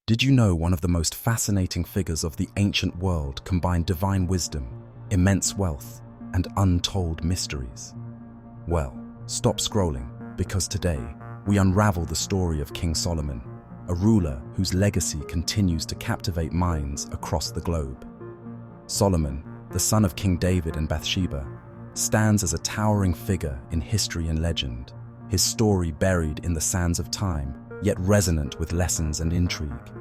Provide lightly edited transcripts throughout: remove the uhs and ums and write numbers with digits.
Did you know one of the most fascinating figures of the ancient world combined divine wisdom, immense wealth, and untold mysteries? Well, stop scrolling, because today we unravel the story of King Solomon, a ruler whose legacy continues to captivate minds across the globe. Solomon, the son of King David and Bathsheba, stands as a towering figure in history and legend, his story buried in the sands of time, yet resonant with lessons and intrigue.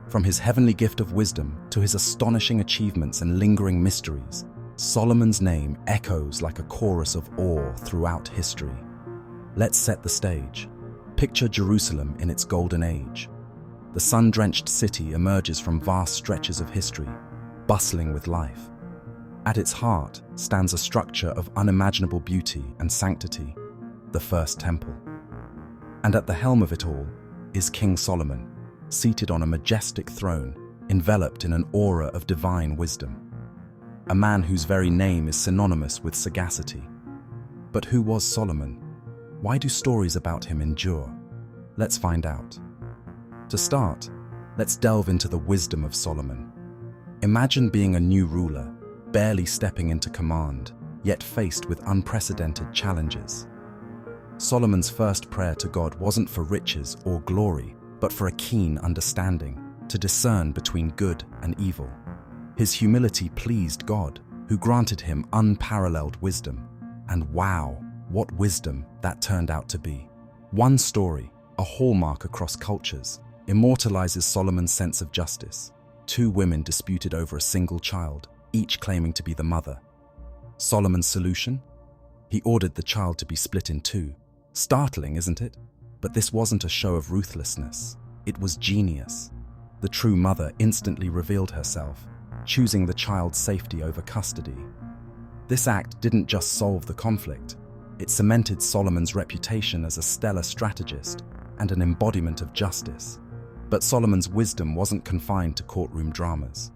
From his heavenly gift of wisdom to his astonishing achievements and lingering mysteries, Solomon's name echoes like a chorus of awe throughout history. Let's set the stage. Picture Jerusalem in its golden age. The sun-drenched city emerges from vast stretches of history, bustling with life. At its heart stands a structure of unimaginable beauty and sanctity, the First Temple. And at the helm of it all is King Solomon, seated on a majestic throne, enveloped in an aura of divine wisdom. A man whose very name is synonymous with sagacity. But who was Solomon? Why do stories about him endure? Let's find out. To start, let's delve into the wisdom of Solomon. Imagine being a new ruler, barely stepping into command, yet faced with unprecedented challenges. Solomon's first prayer to God wasn't for riches or glory, but for a keen understanding, to discern between good and evil. His humility pleased God, who granted him unparalleled wisdom. And wow, what wisdom that turned out to be. One story, a hallmark across cultures, immortalizes Solomon's sense of justice. Two women disputed over a single child, each claiming to be the mother. Solomon's solution? He ordered the child to be split in two. Startling, isn't it? But this wasn't a show of ruthlessness. It was genius. The true mother instantly revealed herself, choosing the child's safety over custody. This act didn't just solve the conflict. It cemented Solomon's reputation as a stellar strategist and an embodiment of justice. But Solomon's wisdom wasn't confined to courtroom dramas.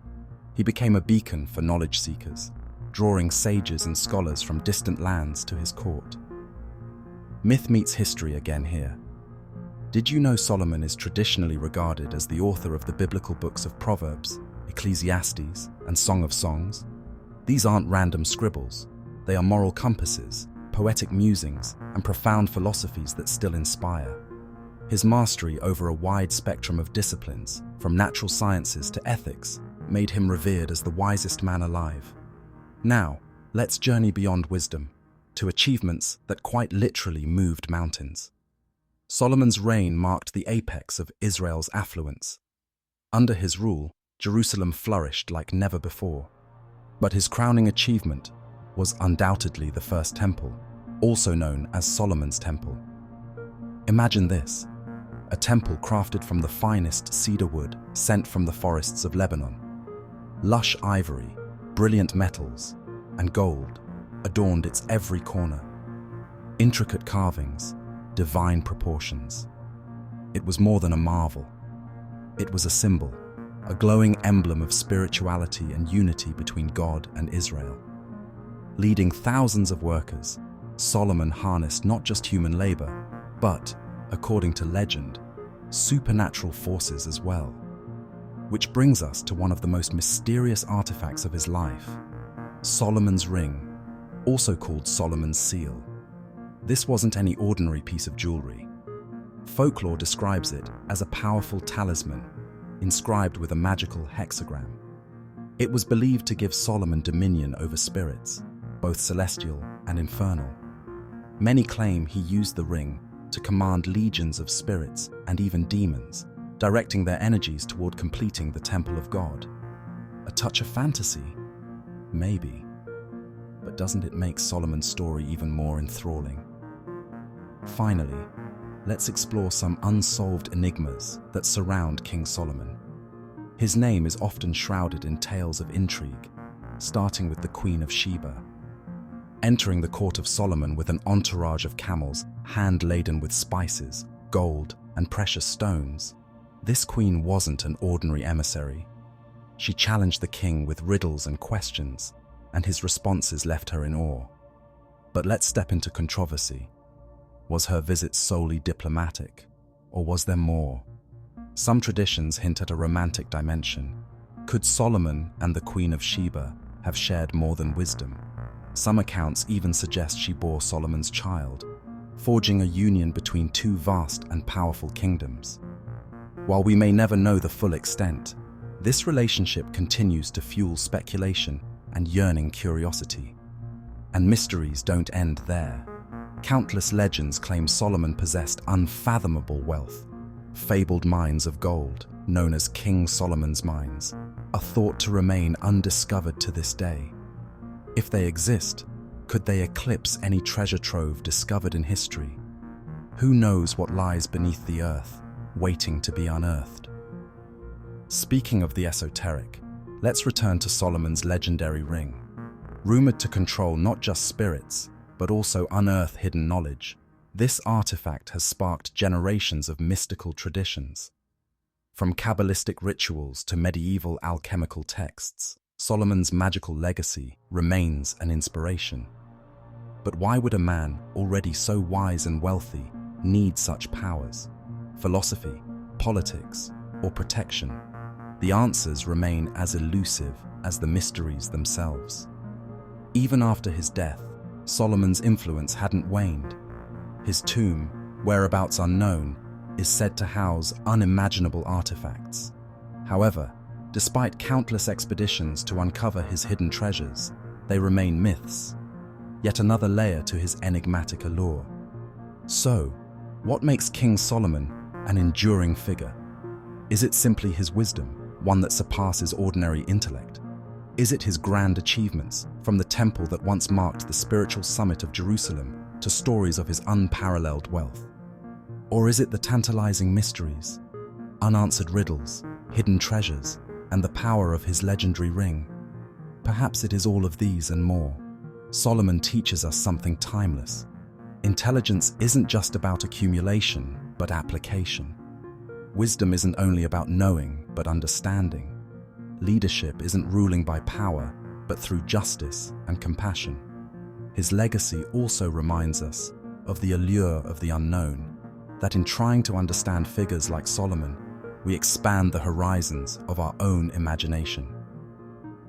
He became a beacon for knowledge seekers, drawing sages and scholars from distant lands to his court. Myth meets history again here. Did you know Solomon is traditionally regarded as the author of the biblical books of Proverbs, Ecclesiastes, and Song of Songs? These aren't random scribbles. They are moral compasses, poetic musings, and profound philosophies that still inspire. His mastery over a wide spectrum of disciplines, from natural sciences to ethics, made him revered as the wisest man alive. Now, let's journey beyond wisdom, to achievements that quite literally moved mountains. Solomon's reign marked the apex of Israel's affluence. Under his rule, Jerusalem flourished like never before. But his crowning achievement was undoubtedly the First Temple, also known as Solomon's Temple. Imagine this, a temple crafted from the finest cedar wood sent from the forests of Lebanon. Lush ivory, brilliant metals, and gold adorned its every corner. Intricate carvings, divine proportions. It was more than a marvel. It was a symbol, a glowing emblem of spirituality and unity between God and Israel. Leading thousands of workers, Solomon harnessed not just human labor, but, according to legend, supernatural forces as well. Which brings us to one of the most mysterious artifacts of his life, Solomon's ring, also called Solomon's seal. This wasn't any ordinary piece of jewelry. Folklore describes it as a powerful talisman, inscribed with a magical hexagram. It was believed to give Solomon dominion over spirits, both celestial and infernal. Many claim he used the ring to command legions of spirits and even demons, directing their energies toward completing the temple of God. A touch of fantasy? Maybe. But doesn't it make Solomon's story even more enthralling? Finally, let's explore some unsolved enigmas that surround King Solomon. His name is often shrouded in tales of intrigue, starting with the Queen of Sheba. Entering the court of Solomon with an entourage of camels hand-laden with spices, gold, and precious stones, this queen wasn't an ordinary emissary. She challenged the king with riddles and questions, and his responses left her in awe. But let's step into controversy. Was her visit solely diplomatic, or was there more? Some traditions hint at a romantic dimension. Could Solomon and the Queen of Sheba have shared more than wisdom? Some accounts even suggest she bore Solomon's child, forging a union between two vast and powerful kingdoms. While we may never know the full extent, this relationship continues to fuel speculation and yearning curiosity. And mysteries don't end there. Countless legends claim Solomon possessed unfathomable wealth. Fabled mines of gold, known as King Solomon's mines, are thought to remain undiscovered to this day. If they exist, could they eclipse any treasure trove discovered in history? Who knows what lies beneath the earth, waiting to be unearthed? Speaking of the esoteric, let's return to Solomon's legendary ring. Rumored to control not just spirits, but also unearth hidden knowledge, this artifact has sparked generations of mystical traditions. From Kabbalistic rituals to medieval alchemical texts, Solomon's magical legacy remains an inspiration. But why would a man already so wise and wealthy need such powers? Philosophy, politics, or protection? The answers remain as elusive as the mysteries themselves. Even after his death, Solomon's influence hadn't waned. His tomb, whereabouts unknown, is said to house unimaginable artifacts. However, despite countless expeditions to uncover his hidden treasures, they remain myths, yet another layer to his enigmatic allure. So, what makes King Solomon an enduring figure? Is it simply his wisdom, one that surpasses ordinary intellect? Is it his grand achievements, from the temple that once marked the spiritual summit of Jerusalem to stories of his unparalleled wealth? Or is it the tantalizing mysteries, unanswered riddles, hidden treasures, and the power of his legendary ring? Perhaps it is all of these and more. Solomon teaches us something timeless. Intelligence isn't just about accumulation, but application. Wisdom isn't only about knowing, but understanding. Leadership isn't ruling by power, but through justice and compassion. His legacy also reminds us of the allure of the unknown, that in trying to understand figures like Solomon, we expand the horizons of our own imagination.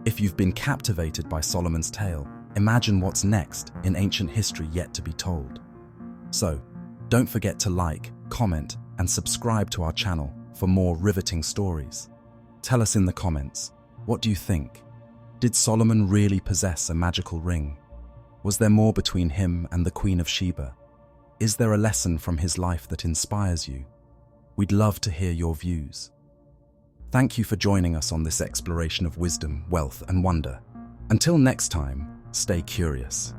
If you've been captivated by Solomon's tale, imagine what's next in ancient history yet to be told. So, don't forget to like, comment, and subscribe to our channel for more riveting stories. Tell us in the comments, what do you think? Did Solomon really possess a magical ring? Was there more between him and the Queen of Sheba? Is there a lesson from his life that inspires you? We'd love to hear your views. Thank you for joining us on this exploration of wisdom, wealth, and wonder. Until next time, stay curious.